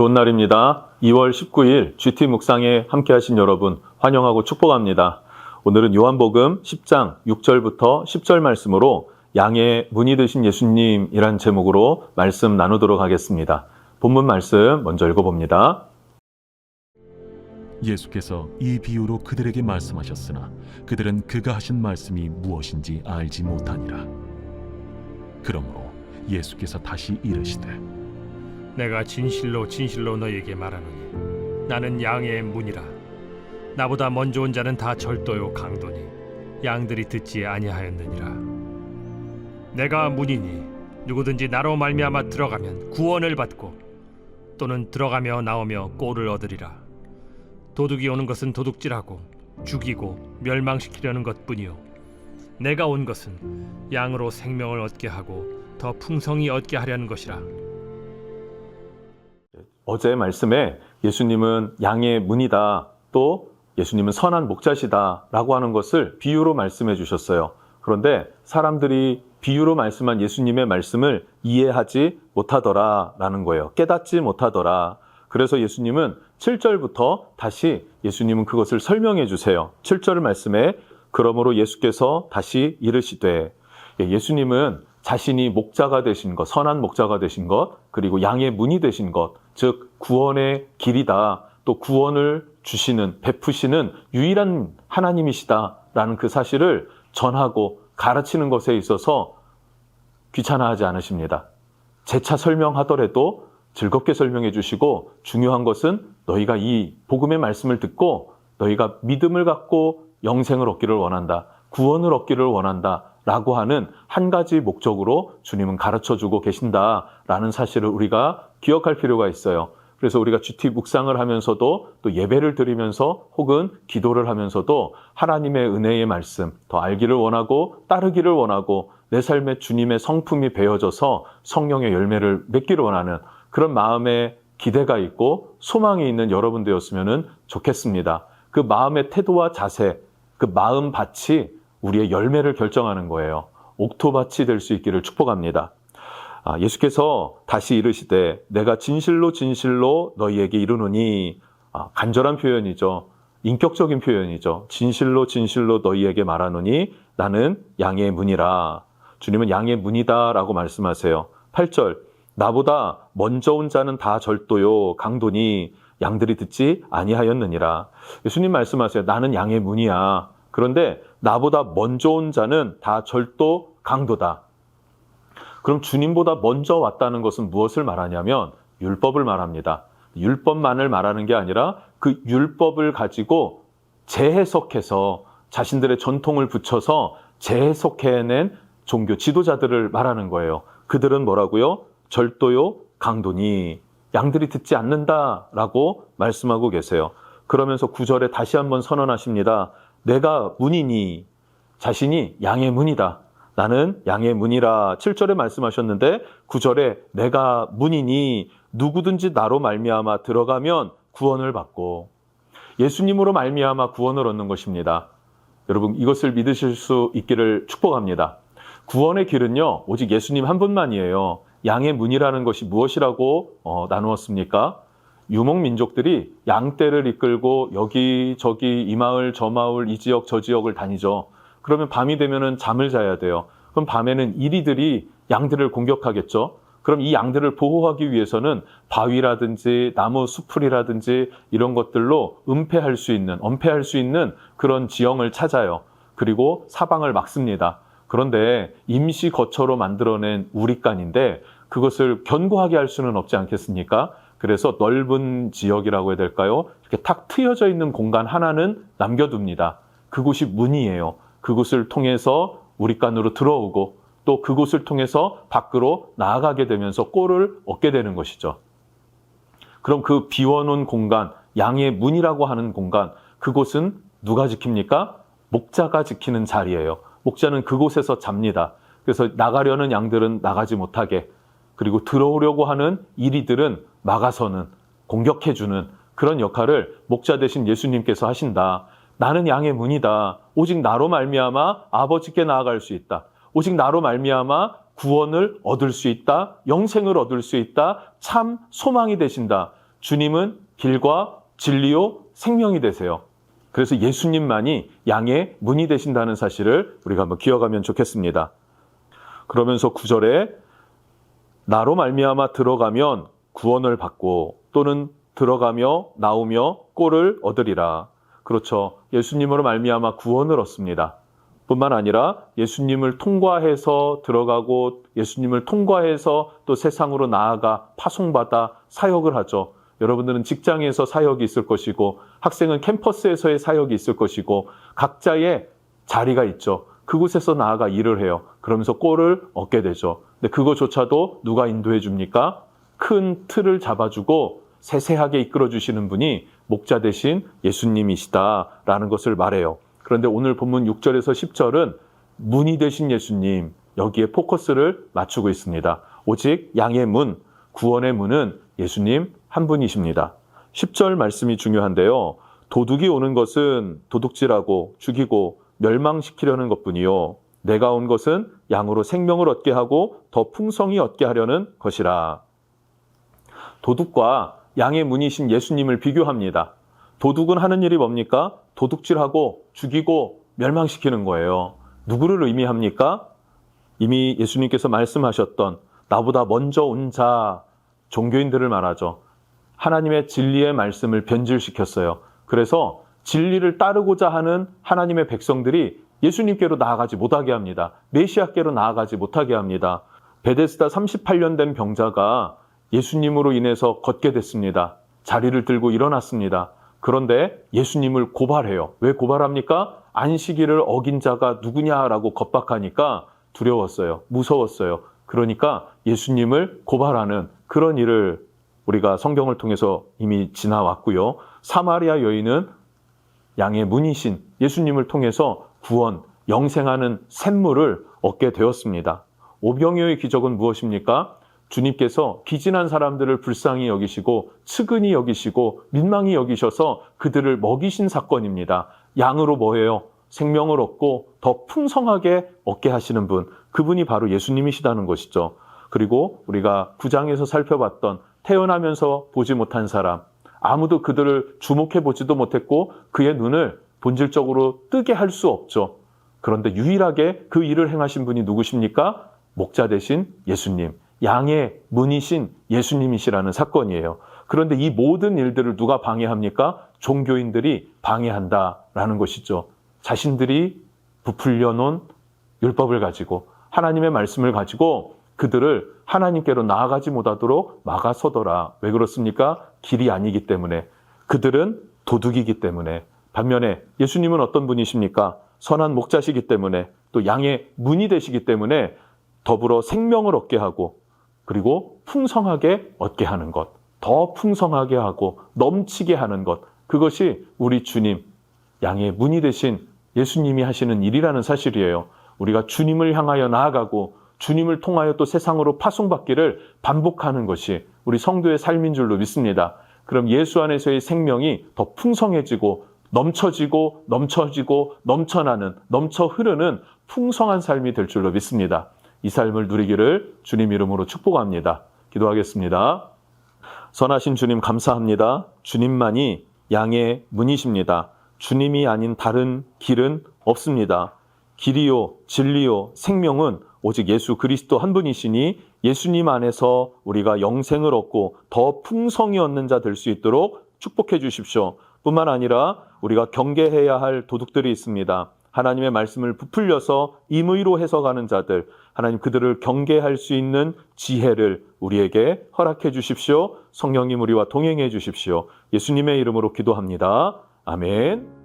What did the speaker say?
좋은 날입니다. 2월 19일 GT 묵상에 함께 하신 여러분 환영하고 축복합니다. 오늘은 요한복음 10장 6절부터 10절 말씀으로 양의 문이 되신 예수님이란 제목으로 말씀 나누도록 하겠습니다. 본문 말씀 먼저 읽어봅니다. 예수께서 이 비유로 그들에게 말씀하셨으나 그들은 그가 하신 말씀이 무엇인지 알지 못하니라. 그러므로 예수께서 다시 이르시되 내가 진실로 진실로 너희에게 말하노니 나는 양의 문이라. 나보다 먼저 온 자는 다 절도요 강도니 양들이 듣지 아니하였느니라. 내가 문이니 누구든지 나로 말미암아 들어가면 구원을 받고 또는 들어가며 나오며 꼴을 얻으리라. 도둑이 오는 것은 도둑질하고 죽이고 멸망시키려는 것뿐이요 내가 온 것은 양으로 생명을 얻게 하고 더 풍성히 얻게 하려는 것이라. 어제 말씀에 예수님은 양의 문이다, 또 예수님은 선한 목자시다 라고 하는 것을 비유로 말씀해 주셨어요. 그런데 사람들이 비유로 말씀한 예수님의 말씀을 이해하지 못하더라 라는 거예요. 깨닫지 못하더라. 그래서 예수님은 7절부터 다시 예수님은 그것을 설명해 주세요. 7절 말씀에 그러므로 예수께서 다시 이르시되, 예수님은 자신이 목자가 되신 것, 선한 목자가 되신 것, 그리고 양의 문이 되신 것, 즉 구원의 길이다, 또 구원을 주시는, 베푸시는 유일한 하나님이시다라는 그 사실을 전하고 가르치는 것에 있어서 귀찮아하지 않으십니다. 재차 설명하더라도 즐겁게 설명해 주시고, 중요한 것은 너희가 이 복음의 말씀을 듣고 너희가 믿음을 갖고 영생을 얻기를 원한다, 구원을 얻기를 원한다 라고 하는 한 가지 목적으로 주님은 가르쳐주고 계신다라는 사실을 우리가 기억할 필요가 있어요. 그래서 우리가 GT 묵상을 하면서도 또 예배를 드리면서 혹은 기도를 하면서도 하나님의 은혜의 말씀 더 알기를 원하고 따르기를 원하고 내 삶에 주님의 성품이 배어져서 성령의 열매를 맺기를 원하는 그런 마음의 기대가 있고 소망이 있는 여러분 되었으면 좋겠습니다. 그 마음의 태도와 자세, 그 마음밭이 우리의 열매를 결정하는 거예요. 옥토밭이 될 수 있기를 축복합니다. 예수께서 다시 이르시되 내가 진실로 진실로 너희에게 이르노니, 간절한 표현이죠. 인격적인 표현이죠. 진실로 진실로 너희에게 말하노니 나는 양의 문이라. 주님은 양의 문이다 라고 말씀하세요. 8절 나보다 먼저 온 자는 다 절도요 강도니 양들이 듣지 아니하였느니라. 예수님 말씀하세요. 나는 양의 문이야. 그런데 나보다 먼저 온 자는 다 절도 강도다. 그럼 주님보다 먼저 왔다는 것은 무엇을 말하냐면 율법을 말합니다. 율법만을 말하는 게 아니라 그 율법을 가지고 재해석해서 자신들의 전통을 붙여서 재해석해낸 종교 지도자들을 말하는 거예요. 그들은 뭐라고요? 절도요 강도니 양들이 듣지 않는다라고 말씀하고 계세요. 그러면서 9절에 다시 한번 선언하십니다. 내가 문이니, 자신이 양의 문이다. 나는 양의 문이라 7절에 말씀하셨는데 9절에 내가 문이니 누구든지 나로 말미암아 들어가면 구원을 받고, 예수님으로 말미암아 구원을 얻는 것입니다. 여러분 이것을 믿으실 수 있기를 축복합니다. 구원의 길은요 오직 예수님 한 분만이에요. 양의 문이라는 것이 무엇이라고 나누었습니까? 유목민족들이 양떼를 이끌고 여기저기 이 마을 저 마을 이 지역 저 지역을 다니죠. 그러면 밤이 되면은 잠을 자야 돼요. 그럼 밤에는 이리들이 양들을 공격하겠죠. 그럼 이 양들을 보호하기 위해서는 바위라든지 나무 수풀이라든지 이런 것들로 엄폐할 수 있는 그런 지형을 찾아요. 그리고 사방을 막습니다. 그런데 임시 거처로 만들어낸 우리간인데 그것을 견고하게 할 수는 없지 않겠습니까? 그래서 넓은 지역이라고 해야 될까요? 이렇게 탁 트여져 있는 공간 하나는 남겨둡니다. 그곳이 문이에요. 그곳을 통해서 우리간으로 들어오고 또 그곳을 통해서 밖으로 나아가게 되면서 꼴을 얻게 되는 것이죠. 그럼 그 비워놓은 공간, 양의 문이라고 하는 공간, 그곳은 누가 지킵니까? 목자가 지키는 자리예요. 목자는 그곳에서 잡니다. 그래서 나가려는 양들은 나가지 못하게, 그리고 들어오려고 하는 이리들은 막아서는, 공격해주는 그런 역할을 목자 되신 예수님께서 하신다. 나는 양의 문이다. 오직 나로 말미암아 아버지께 나아갈 수 있다. 오직 나로 말미암아 구원을 얻을 수 있다. 영생을 얻을 수 있다. 참 소망이 되신다. 주님은 길과 진리요 생명이 되세요. 그래서 예수님만이 양의 문이 되신다는 사실을 우리가 한번 기억하면 좋겠습니다. 그러면서 9절에 나로 말미암아 들어가면 구원을 받고 또는 들어가며 나오며 꼴을 얻으리라. 그렇죠. 예수님으로 말미암아 구원을 얻습니다. 뿐만 아니라 예수님을 통과해서 들어가고 예수님을 통과해서 또 세상으로 나아가 파송받아 사역을 하죠. 여러분들은 직장에서 사역이 있을 것이고 학생은 캠퍼스에서의 사역이 있을 것이고 각자의 자리가 있죠. 그곳에서 나아가 일을 해요. 그러면서 꼴을 얻게 되죠. 근데 그거조차도 누가 인도해 줍니까? 큰 틀을 잡아주고 세세하게 이끌어 주시는 분이 목자 되신 예수님이시다라는 것을 말해요. 그런데 오늘 본문 6절에서 10절은 문이 되신 예수님, 여기에 포커스를 맞추고 있습니다. 오직 양의 문, 구원의 문은 예수님 한 분이십니다. 10절 말씀이 중요한데요. 도둑이 오는 것은 도둑질하고 죽이고 멸망시키려는 것뿐이요. 내가 온 것은 양으로 생명을 얻게 하고 더 풍성히 얻게 하려는 것이라. 도둑과 양의 문이신 예수님을 비교합니다. 도둑은 하는 일이 뭡니까? 도둑질하고 죽이고 멸망시키는 거예요. 누구를 의미합니까? 이미 예수님께서 말씀하셨던 나보다 먼저 온 자, 종교인들을 말하죠. 하나님의 진리의 말씀을 변질시켰어요. 그래서 진리를 따르고자 하는 하나님의 백성들이 예수님께로 나아가지 못하게 합니다. 메시아께로 나아가지 못하게 합니다. 베데스다 38년 된 병자가 예수님으로 인해서 걷게 됐습니다. 자리를 들고 일어났습니다. 그런데 예수님을 고발해요. 왜 고발합니까? 안식일을 어긴 자가 누구냐라고 겁박하니까 두려웠어요. 무서웠어요. 그러니까 예수님을 고발하는 그런 일을 우리가 성경을 통해서 이미 지나왔고요. 사마리아 여인은 양의 문이신 예수님을 통해서 구원, 영생하는 샘물을 얻게 되었습니다. 오병이어의 기적은 무엇입니까? 주님께서 기진한 사람들을 불쌍히 여기시고 측은히 여기시고 민망히 여기셔서 그들을 먹이신 사건입니다. 양으로 뭐예요? 생명을 얻고 더 풍성하게 얻게 하시는 분, 그분이 바로 예수님이시다는 것이죠. 그리고 우리가 9장에서 살펴봤던 태어나면서 보지 못한 사람, 아무도 그들을 주목해 보지도 못했고 그의 눈을 본질적으로 뜨게 할 수 없죠. 그런데 유일하게 그 일을 행하신 분이 누구십니까? 목자 되신 예수님, 양의 문이신 예수님이시라는 사건이에요. 그런데 이 모든 일들을 누가 방해합니까? 종교인들이 방해한다라는 것이죠. 자신들이 부풀려 놓은 율법을 가지고 하나님의 말씀을 가지고 그들을 하나님께로 나아가지 못하도록 막아서더라. 왜 그렇습니까? 길이 아니기 때문에. 그들은 도둑이기 때문에. 반면에 예수님은 어떤 분이십니까? 선한 목자시기 때문에, 또 양의 문이 되시기 때문에 더불어 생명을 얻게 하고 그리고 풍성하게 얻게 하는 것, 더 풍성하게 하고 넘치게 하는 것, 그것이 우리 주님, 양의 문이 되신 예수님이 하시는 일이라는 사실이에요. 우리가 주님을 향하여 나아가고 주님을 통하여 또 세상으로 파송받기를 반복하는 것이 우리 성도의 삶인 줄로 믿습니다. 그럼 예수 안에서의 생명이 더 풍성해지고 넘쳐지고 넘쳐지고 넘쳐나는, 넘쳐 흐르는 풍성한 삶이 될 줄로 믿습니다. 이 삶을 누리기를 주님 이름으로 축복합니다. 기도하겠습니다. 선하신 주님 감사합니다. 주님만이 양의 문이십니다. 주님이 아닌 다른 길은 없습니다. 길이요, 진리요, 생명은 오직 예수 그리스도 한 분이시니 예수님 안에서 우리가 영생을 얻고 더 풍성히 얻는 자 될 수 있도록 축복해 주십시오. 뿐만 아니라 우리가 경계해야 할 도둑들이 있습니다. 하나님의 말씀을 부풀려서 임의로 해석하는 자들, 하나님 그들을 경계할 수 있는 지혜를 우리에게 허락해 주십시오. 성령님 우리와 동행해 주십시오. 예수님의 이름으로 기도합니다. 아멘.